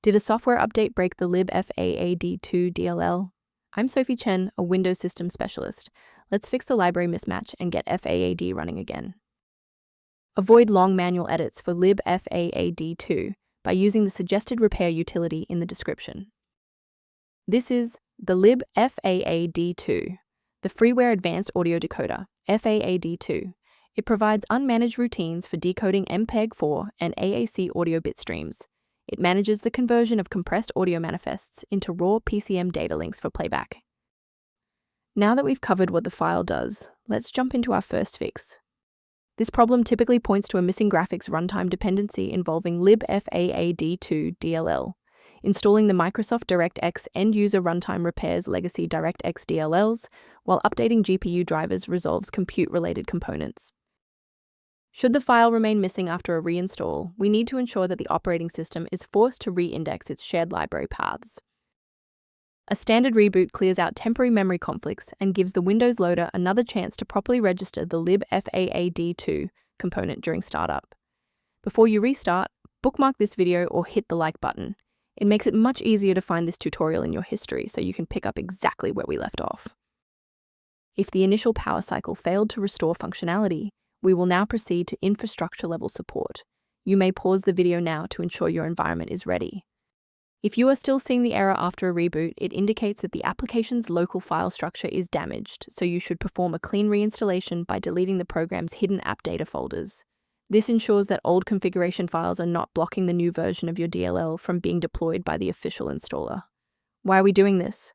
Did a software update break the libfaad2.dll? I'm Sophie Chen, a Windows system specialist. Let's fix the library mismatch and get FAAD running again. Avoid long manual edits for libfaad2 by using the suggested repair utility in the description. This is the libfaad2, the Freeware Advanced Audio Decoder, FAAD2. It provides unmanaged routines for decoding MPEG-4 and AAC audio bitstreams. It manages the conversion of compressed audio manifests into raw PCM data links for playback. Now that we've covered what the file does, let's jump into our first fix. This problem typically points to a missing graphics runtime dependency involving libfaad2.dll. Installing the Microsoft DirectX end-user runtime repairs legacy DirectX DLLs, while updating GPU drivers resolves compute-related components. Should the file remain missing after a reinstall, we need to ensure that the operating system is forced to re-index its shared library paths. A standard reboot clears out temporary memory conflicts and gives the Windows loader another chance to properly register the libfaad2 component during startup. Before you restart, bookmark this video or hit the like button. It makes it much easier to find this tutorial in your history so you can pick up exactly where we left off. If the initial power cycle failed to restore functionality, we will now proceed to infrastructure-level support. You may pause the video now to ensure your environment is ready. If you are still seeing the error after a reboot, it indicates that the application's local file structure is damaged, so you should perform a clean reinstallation by deleting the program's hidden app data folders. This ensures that old configuration files are not blocking the new version of your DLL from being deployed by the official installer. Why are we doing this?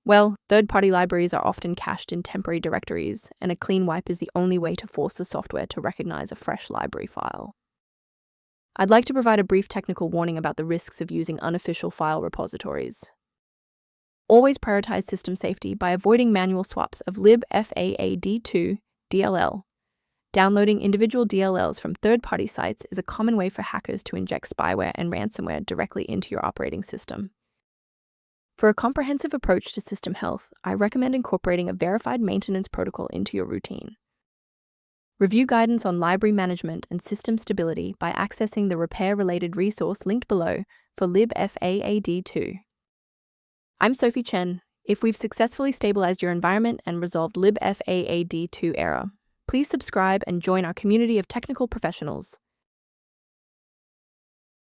Well, third-party libraries are often cached in temporary directories, and a clean wipe is the only way to force the software to recognize a fresh library file. I'd like to provide a brief technical warning about the risks of using unofficial file repositories. Always prioritize system safety by avoiding manual swaps of libfaad2.dll. Downloading individual DLLs from third-party sites is a common way for hackers to inject spyware and ransomware directly into your operating system. For a comprehensive approach to system health, I recommend incorporating a verified maintenance protocol into your routine. Review guidance on library management and system stability by accessing the repair-related resource linked below for libfaad2. I'm Sophie Chen. If we've successfully stabilized your environment and resolved libfaad2 error, please subscribe and join our community of technical professionals.